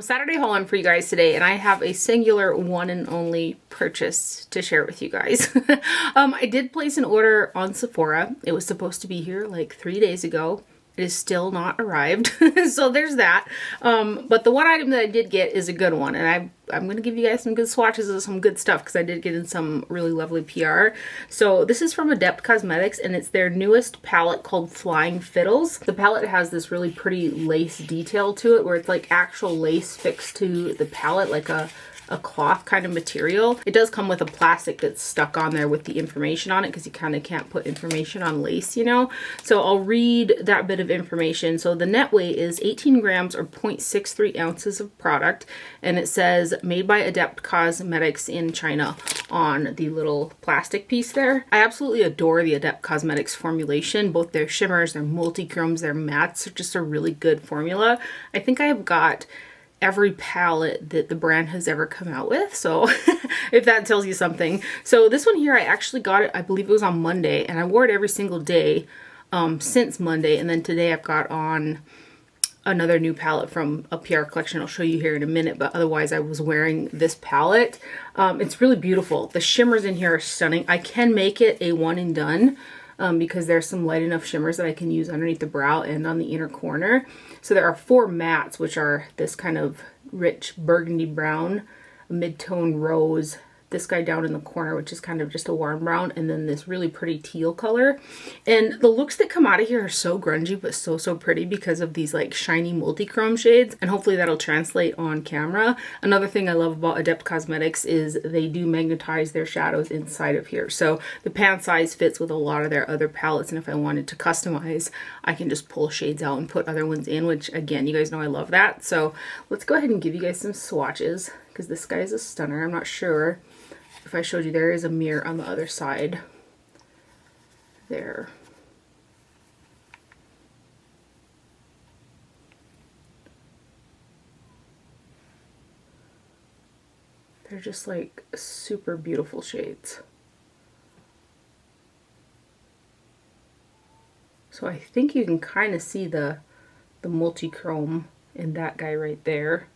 Saturday haul on for you guys today, and I have a singular one and only purchase to share with you guys. I did place an order on Sephora. It was supposed to be here like 3 days ago. It is still not arrived. So there's that. But the one item that I did get is a good one, and I'm going to give you guys some good swatches of some good stuff because I did get in some really lovely PR. So this is from Adept Cosmetics, and it's their newest palette called Flying Fiddles. The palette has this really pretty lace detail to it where it's like actual lace fixed to the palette, like a cloth kind of material. It does come with a plastic that's stuck on there with the information on it because you kind of can't put information on lace, you know. So I'll read that bit of information. So the net weight is 18 grams or 0.63 ounces of product, and it says made by Adept Cosmetics in China on the little plastic piece there. I absolutely adore the Adept Cosmetics formulation. Both their shimmers, their multi-chromes, their mattes are just a really good formula. I think I have got every palette that the brand has ever come out with, so if that tells you something. So this one here, I actually got it, I believe it was on Monday, and I wore it every single day since Monday, and then today I've got on another new palette from a PR collection I'll show you here in a minute, but otherwise I was wearing this palette. It's really beautiful. The shimmers in here are stunning. I can make it a one and done, because there's some light enough shimmers that I can use underneath the brow and on the inner corner. So there are 4 mattes, which are this kind of rich burgundy brown, a mid-tone rose, this guy down in the corner, which is kind of just a warm brown, and then this really pretty teal color. And the looks that come out of here are so grungy, but so pretty because of these like shiny multi-chrome shades, and hopefully that'll translate on camera. Another thing I love about Adept Cosmetics is they do magnetize their shadows inside of here. So the pan size fits with a lot of their other palettes, and if I wanted to customize, I can just pull shades out and put other ones in, which again, you guys know I love that. So let's go ahead and give you guys some swatches because this guy is a stunner. I'm not sure if I showed you, there is a mirror on the other side there. They're just like super beautiful shades. So I think you can kind of see the multi-chrome in that guy right there.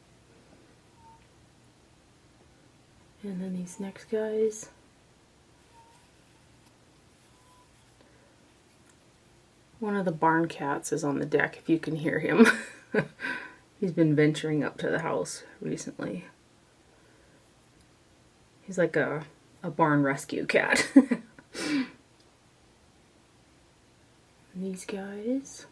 And then these next guys. One of the barn cats is on the deck, if you can hear him. He's been venturing up to the house recently. He's like a barn rescue cat. These guys.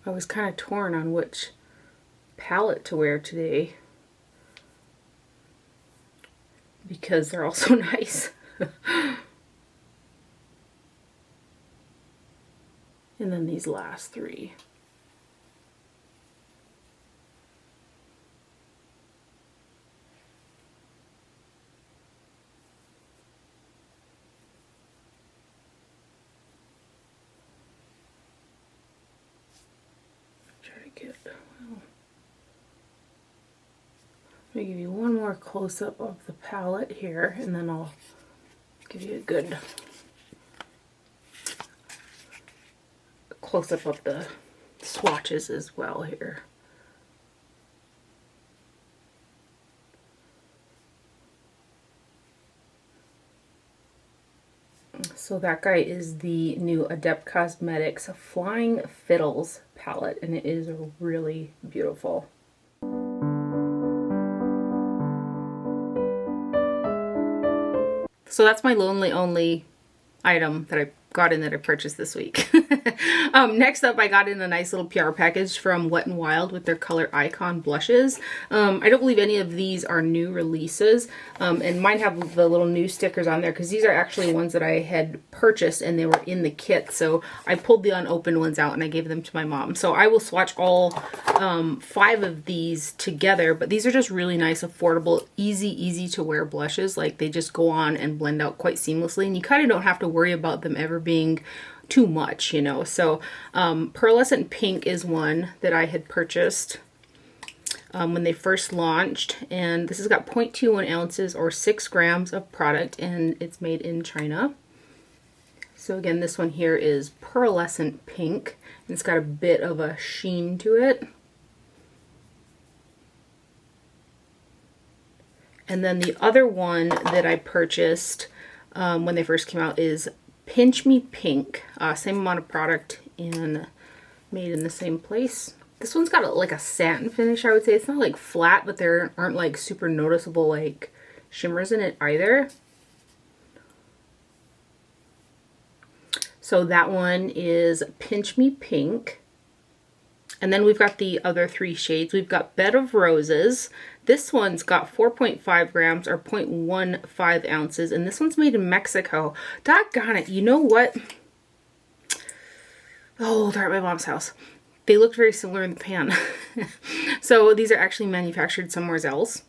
I was kind of torn on which palette to wear today because they're all so nice. And then these last 3. Let me give you one more close-up of the palette here, and then I'll give you a good close-up of the swatches as well here. So that guy is the new Adept Cosmetics Flying Fiddles palette, and it is really beautiful. So that's my lonely only item that I got in that I purchased this week. Next up, I got in a nice little PR package from Wet n Wild with their Color Icon blushes. I don't believe any of these are new releases, and mine have the little new stickers on there because these are actually ones that I had purchased and they were in the kit. So I pulled the unopened ones out and I gave them to my mom. So I will swatch all 5 of these together, but these are just really nice, affordable, easy to wear blushes. Like they just go on and blend out quite seamlessly, and you kind of don't have to worry about them ever being too much, you know. So Pearlescent Pink is one that I had purchased when they first launched, and this has got 0.21 ounces or 6 grams of product, and it's made in China. So again, this one here is pearlescent pink. And it's got a bit of a sheen to it. And then the other one that I purchased when they first came out is Pinch Me Pink. Same amount of product and made in the same place. This one's got like a satin finish, I would say. It's not like flat, but there aren't like super noticeable like shimmers in it either. So that one is Pinch Me Pink. And then we've got the other 3 shades. We've got Bed of Roses. This one's got 4.5 grams or 0.15 ounces. And this one's made in Mexico. Doggone it. You know what? Oh, they're at my mom's house. They looked very similar in the pan. So these are actually manufactured somewhere else.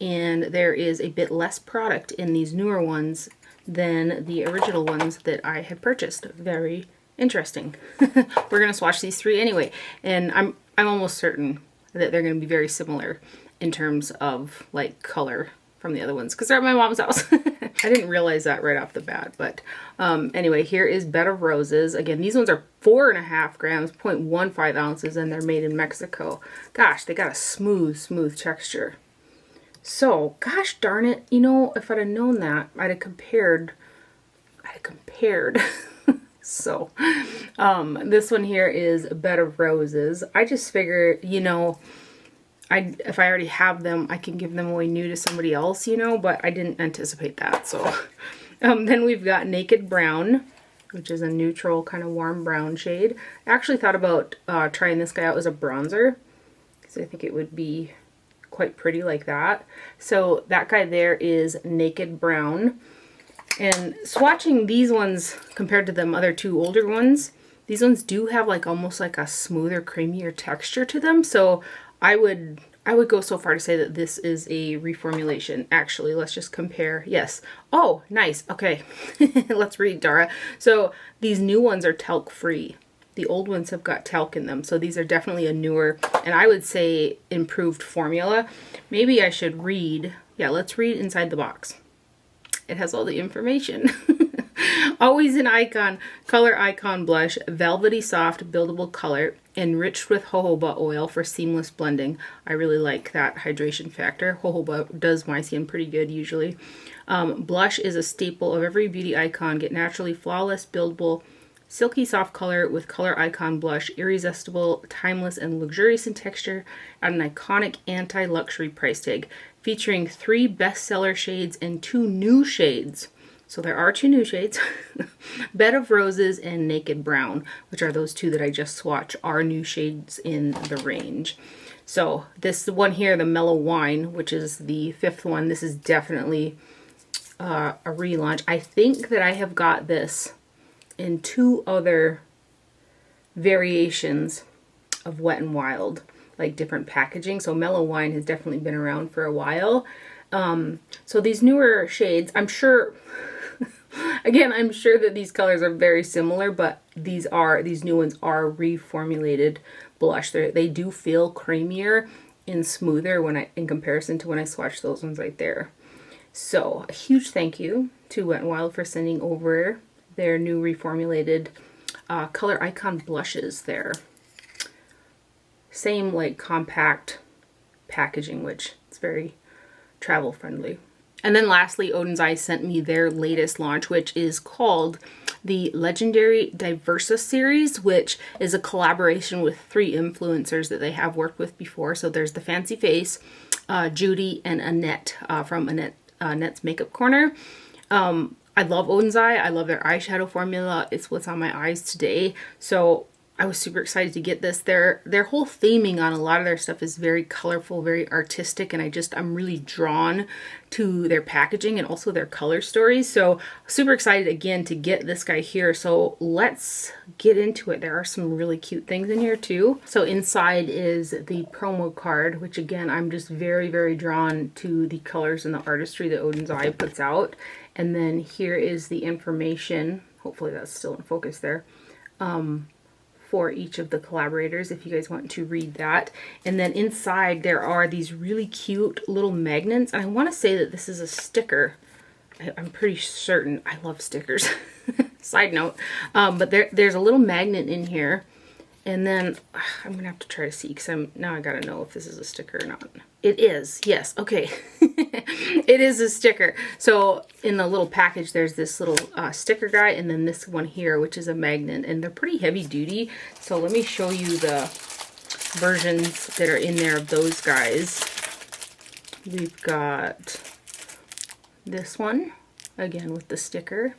And there is a bit less product in these newer ones than the original ones that I had purchased. Very interesting. We're gonna swatch these 3 anyway, and I'm almost certain that they're gonna be very similar in terms of like color from the other ones because they're at my mom's house. I didn't realize that right off the bat, but anyway, here is Bed of Roses. Again, these ones are 4.5 grams, 0.15 ounces, and they're made in Mexico. Gosh, they got a smooth texture. So, gosh darn it, you know, if I'd have known that, I'd have compared. So, this one here is Bed of Roses. I just figure, you know, if I already have them, I can give them away new to somebody else, you know, but I didn't anticipate that. So, then we've got Naked Brown, which is a neutral kind of warm brown shade. I actually thought about trying this guy out as a bronzer because I think it would be quite pretty like that. So that guy there is Naked Brown. And swatching these ones compared to them other 2 older ones, these ones do have like almost like a smoother, creamier texture to them. So I would go so far to say that this is a reformulation. Actually, let's just compare. Yes. Oh, nice. Okay. Let's read, Dara. So these new ones are talc free. The old ones have got talc in them, so these are definitely a newer, and I would say improved formula. Maybe I should read, yeah, let's read inside the box. It has all the information. Always an icon, color icon blush, velvety soft, buildable color, enriched with jojoba oil for seamless blending. I really like that hydration factor. Jojoba does my skin pretty good usually. Blush is a staple of every beauty icon. Get naturally flawless, buildable, silky soft color with color icon blush, irresistible, timeless, and luxurious in texture at an iconic anti-luxury price tag, featuring 3 bestseller shades and 2 new shades. So there are 2 new shades. Bed of Roses and Naked Brown, which are those 2 that I just swatched, are new shades in the range. So this one here, the Mellow Wine, which is the 5th one, this is definitely a relaunch. I think that I have got this in 2 other variations of Wet n Wild, like different packaging. So Mellow Wine has definitely been around for a while. So these newer shades, I'm sure, again, I'm sure that these colors are very similar, but these new ones are reformulated blush. They do feel creamier and smoother in comparison to when I swatched those ones right there. So a huge thank you to Wet n Wild for sending over their new reformulated color icon blushes there. Same like compact packaging, which is very travel friendly. And then lastly, Odens Eye sent me their latest launch, which is called the Legendary Diversa series, which is a collaboration with 3 influencers that they have worked with before. So there's the Fancy Face, Judy, and Annette from Annette's Makeup Corner. I love Odens Eye. I love their eyeshadow formula. It's what's on my eyes today. So I was super excited to get this. Their whole theming on a lot of their stuff is very colorful, very artistic, and I'm really drawn to their packaging and also their color stories. So super excited again to get this guy here. So let's get into it. There are some really cute things in here too. So inside is the promo card, which again, I'm just very, very drawn to the colors and the artistry that Odens Eye puts out. And then here is the information. Hopefully that's still in focus there. For each of the collaborators, if you guys want to read that. And then inside there are these really cute little magnets. And I want to say that this is a sticker. I'm pretty certain. I love stickers. Side note. But there's a little magnet in here. And then I'm gonna have to try to see because now I gotta know if this is a sticker or not. It is, yes, okay. It is a sticker. So in the little package, there's this little sticker guy, and then this one here, which is a magnet, and they're pretty heavy duty. So let me show you the versions that are in there of those guys. We've got this one, again with the sticker.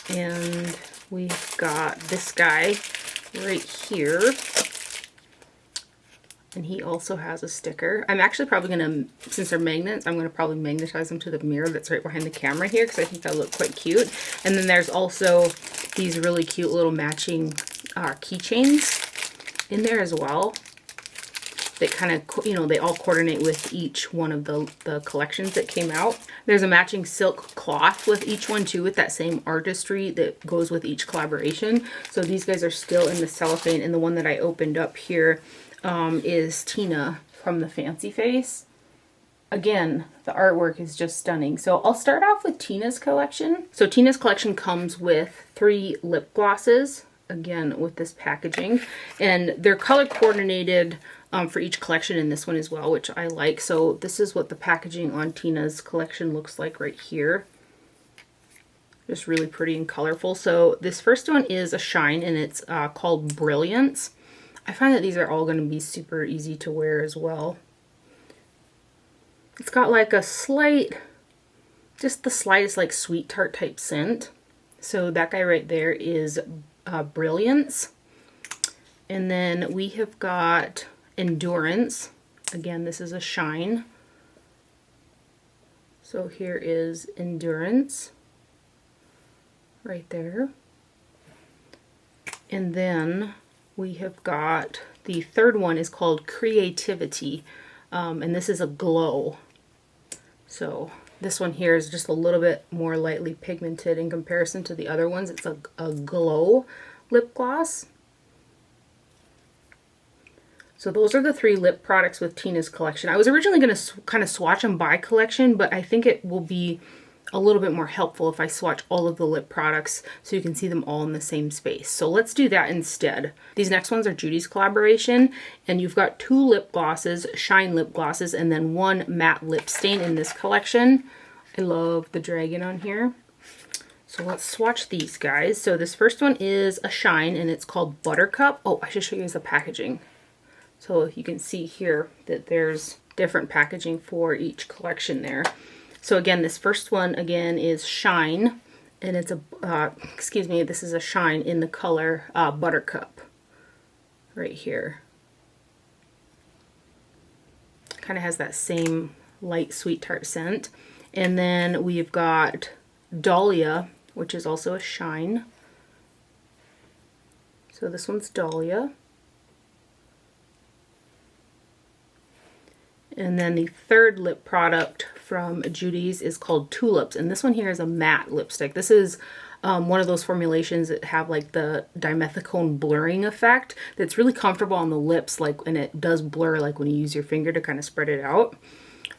And we've got this guy right here, and he also has a sticker. I'm actually probably gonna, since they're magnets, I'm gonna probably magnetize them to the mirror that's right behind the camera here because I think that'll look quite cute. And then there's also these really cute little matching keychains in there as well. That kind of, you know, they all coordinate with each one of the collections that came out. There's a matching silk cloth with each one too, with that same artistry that goes with each collaboration. So these guys are still in the cellophane, and the one that I opened up here is Tina from the Fancy Face. Again, the artwork is just stunning. So I'll start off with Tina's collection. So Tina's collection comes with 3 lip glosses, again with this packaging, and they're color coordinated for each collection in this one as well, which I like. So this is what the packaging on Tina's collection looks like right here. Just really pretty and colorful. So this first one is a shine, and it's called Brilliance. I find that these are all going to be super easy to wear as well. It's got like a slight, just the slightest like sweet tart type scent. So that guy right there is Brilliance. And then we have got Endurance. Again, this is a shine. So here is Endurance right there. And then we have got the third one is called Creativity. And this is a glow. So this one here is just a little bit more lightly pigmented in comparison to the other ones. It's a glow lip gloss. So those are the 3 lip products with Tina's collection. I was originally going to kind of swatch them by collection, but I think it will be a little bit more helpful if I swatch all of the lip products so you can see them all in the same space. So let's do that instead. These next ones are Judy's collaboration, and you've got 2 lip glosses, shine lip glosses, and then 1 matte lip stain in this collection. I love the dragon on here. So let's swatch these guys. So this first one is a shine, and it's called Buttercup. Oh, I should show you guys the packaging. So you can see here that there's different packaging for each collection there. So again, this first one again is shine, and it's this is a shine in the color Buttercup right here. Kind of has that same light sweet tart scent. And then we've got Dahlia, which is also a shine. So this one's Dahlia. And then the third lip product from Judy's is called Tulips, and this one here is a matte lipstick. This is one of those formulations that have like the dimethicone blurring effect that's really comfortable on the lips, like, and it does blur like when you use your finger to kind of spread it out.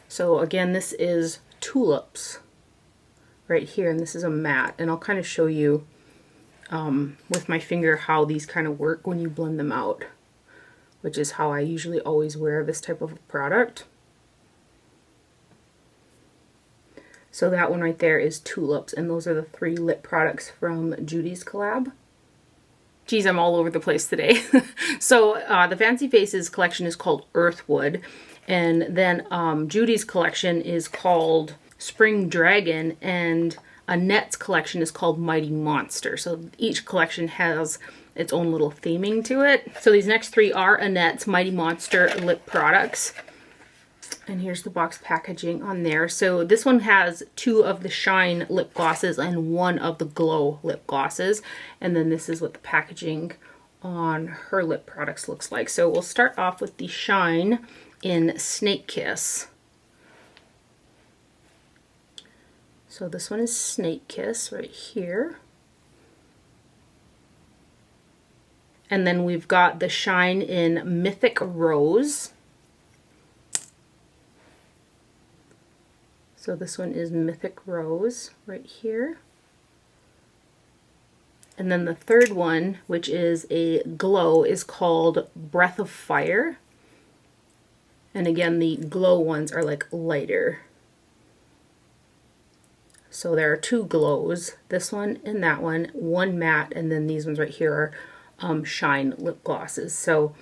So again, this is Tulips right here, and this is a matte, and I'll kind of show you with my finger how these kind of work when you blend them out, which is how I usually always wear this type of product. So that one right there is Tulips, and those are the 3 lip products from Judy's collab. Geez, I'm all over the place today. So the Fancy Faces collection is called Earthwood, and then Judy's collection is called Spring Dragon, and Annette's collection is called Mighty Monster. So each collection has its own little theming to it. So these next 3 are Annette's Mighty Monster lip products. And here's the box packaging on there. So this one has 2 of the shine lip glosses and 1 of the glow lip glosses. And then this is what the packaging on her lip products looks like. So we'll start off with the shine in Snake Kiss. So this one is Snake Kiss right here. And then we've got the shine in Mythic Rose. So this one is Mythic Rose right here. And then the third one, which is a glow, is called Breath of Fire. And again, the glow ones are like lighter. So there are two glows, this one and that one matte, and then these ones right here are shine lip glosses. So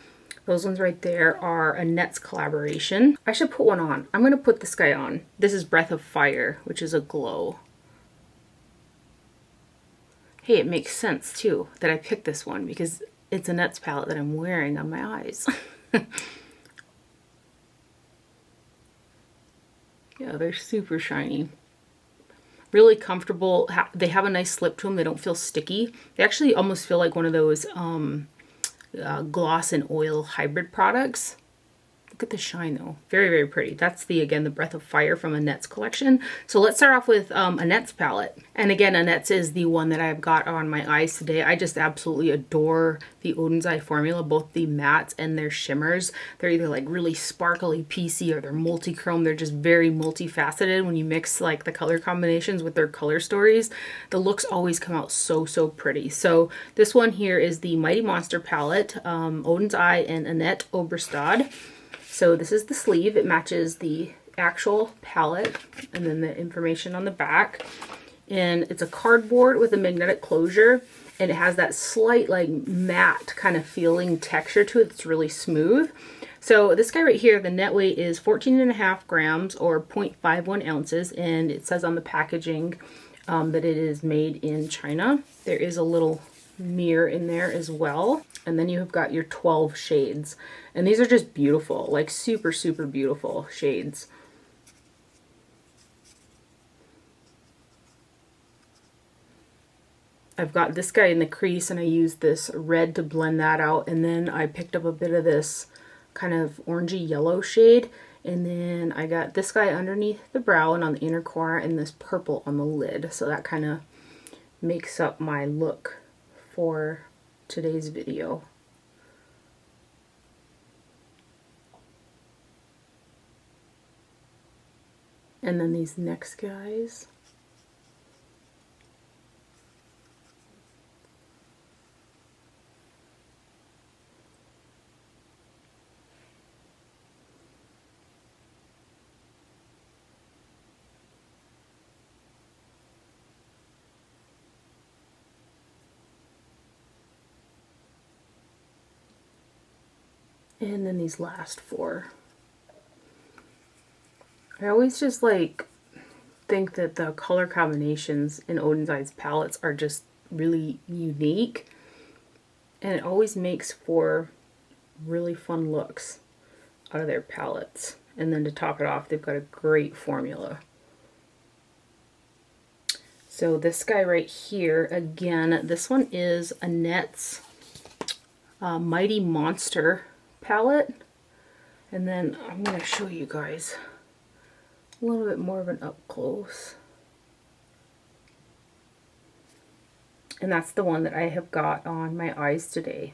those ones right there are a Nets collaboration. I should put one on. I'm going to put this guy on. This is Breath of Fire, which is a glow. Hey, it makes sense too that I picked this one because it's a Nets palette that I'm wearing on my eyes. Yeah, they're super shiny. Really comfortable. They have a nice slip to them. They don't feel sticky. They actually almost feel like one of those gloss and oil hybrid products. Look at the shine though. Very, very pretty. That's again, the Breath of Fire from Annette's collection. So let's start off with Annette's palette. And again, Annette's is the one that I've got on my eyes today. I just absolutely adore the Odens Eye formula, both the mattes and their shimmers. They're either like really sparkly PC or they're multi-chrome. They're just very multifaceted. When you mix like the color combinations with their color stories, the looks always come out so, so pretty. So this one here is the Mighty Monster palette, Odens Eye and Annette Oberstad. So this is the sleeve. It matches the actual palette and then the information on the back. And it's a cardboard with a magnetic closure, and it has that slight like matte kind of feeling texture to it. It's really smooth. So this guy right here, the net weight is 14.5 grams or 0.51 ounces, and it says on the packaging that it is made in China. There is a little mirror in there as well, and then you have got your 12 shades, and these are just beautiful, like super, super beautiful shades. I've got this guy in the crease, and I used this red to blend that out, and then I picked up a bit of this kind of orangey yellow shade, and then I got this guy underneath the brow and on the inner corner, and this purple on the lid. So that kind of makes up my look for today's video. And then these next guys. And then these last four. I always just like think that the color combinations in Odens Eye's palettes are just really unique, and it always makes for really fun looks out of their palettes. And then to top it off, they've got a great formula. So this guy right here, again, this one is Annette's Mighty Monster palette, and then I'm going to show you guys a little bit more of an up close, and that's the one that I have got on my eyes today.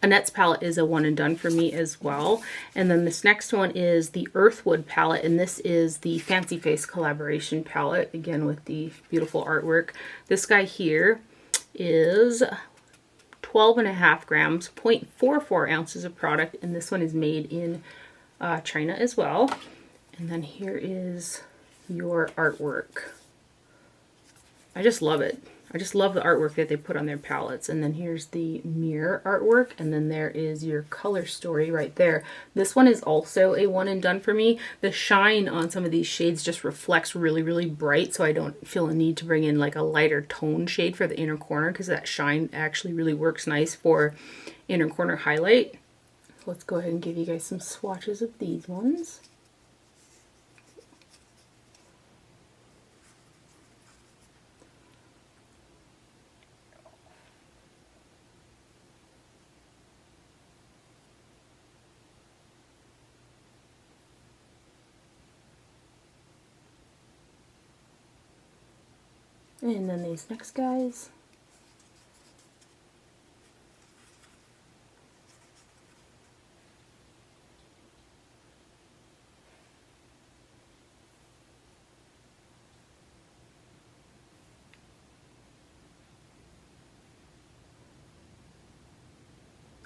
Annette's palette is a one and done for me as well. And then this next one is the Earthwood palette, and this is the Fancy Face collaboration palette, again with the beautiful artwork. This guy here is 12.5 grams, 0.44 ounces of product, and this one is made in China as well. And then here is your artwork. I just love it. I just love the artwork that they put on their palettes. And then here's the mirror artwork, and then there is your color story right there. This one is also a one and done for me. The shine on some of these shades just reflects really, really bright, so I don't feel a need to bring in like a lighter tone shade for the inner corner, because that shine actually really works nice for inner corner highlight. Let's go ahead and give you guys some swatches of these ones. And then these next guys.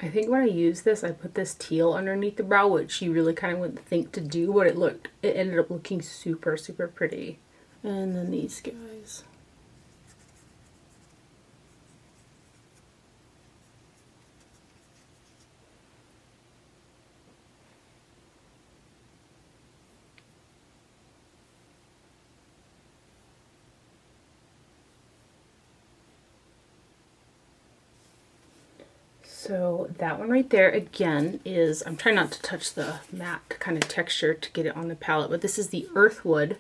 I think when I used this, I put this teal underneath the brow, which you really kind of wouldn't think to do, but it ended up looking super, super pretty. And then these guys. So that one right there, again, is, I'm trying not to touch the matte kind of texture to get it on the palette, but this is the Earthwood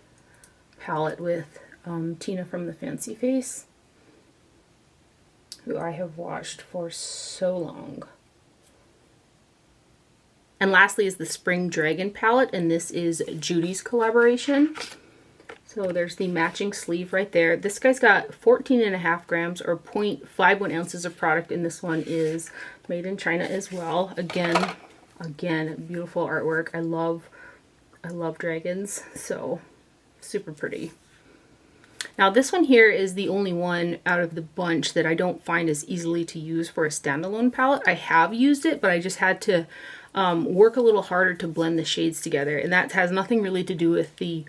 palette with Tina from the Fancy Face, who I have watched for so long. And lastly is the Spring Dragon palette, and this is Judy's collaboration. So there's the matching sleeve right there. This guy's got 14.5 grams or 0.51 ounces of product, and this one is made in China as well. Again, beautiful artwork. I love dragons, so super pretty. Now this one here is the only one out of the bunch that I don't find as easily to use for a standalone palette. I have used it, but I just had to work a little harder to blend the shades together, and that has nothing really to do with the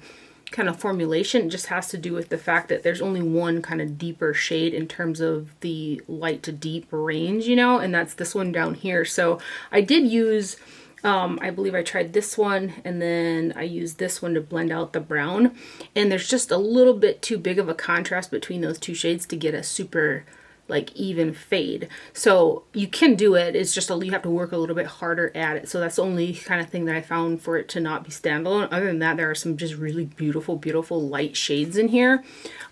kind of formulation. It just has to do with the fact that there's only one kind of deeper shade in terms of the light to deep range, you know, and that's this one down here. So I did use, I believe I tried this one, and then I used this one to blend out the brown, and there's just a little bit too big of a contrast between those two shades to get a super like even fade. So you can do it, it's just you have to work a little bit harder at it. So that's the only kind of thing that I found for it to not be standalone. Other than that, there are some just really beautiful, beautiful light shades in here.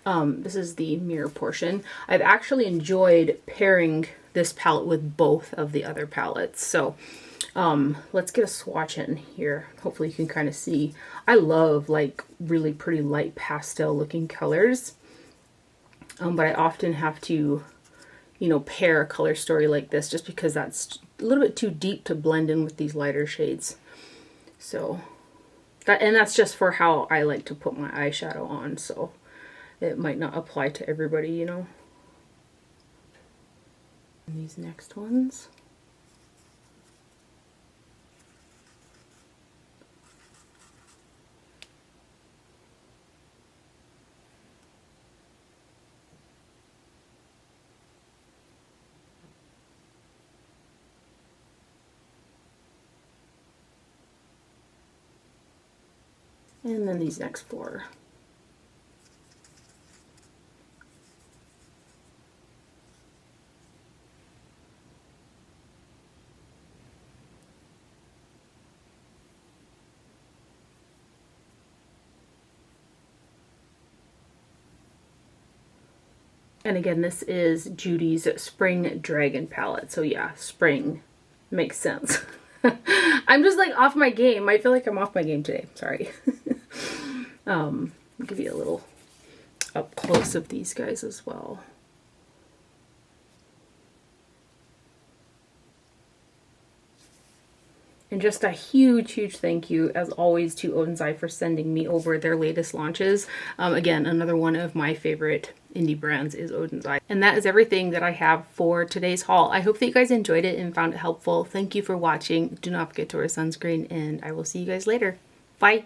This is the mirror portion. I've actually enjoyed pairing this palette with both of the other palettes. So let's get a swatch in here. Hopefully you can kind of see. I love like really pretty light pastel looking colors. But I often have to, you know, pair a color story like this just because that's a little bit too deep to blend in with these lighter shades. So that's just for how I like to put my eyeshadow on, so it might not apply to everybody, you know. And these next ones. And then these next four. And again, this is Judy's Spring Dragon palette. So yeah, spring makes sense. I'm just like off my game. I feel like I'm off my game today. Sorry. I'll give you a little up close of these guys as well. And just a huge, huge thank you, as always, to Odens Eye for sending me over their latest launches. Again, another one of my favorite indie brands is Odens Eye. And that is everything that I have for today's haul. I hope that you guys enjoyed it and found it helpful. Thank you for watching. Do not forget to wear sunscreen, and I will see you guys later. Bye!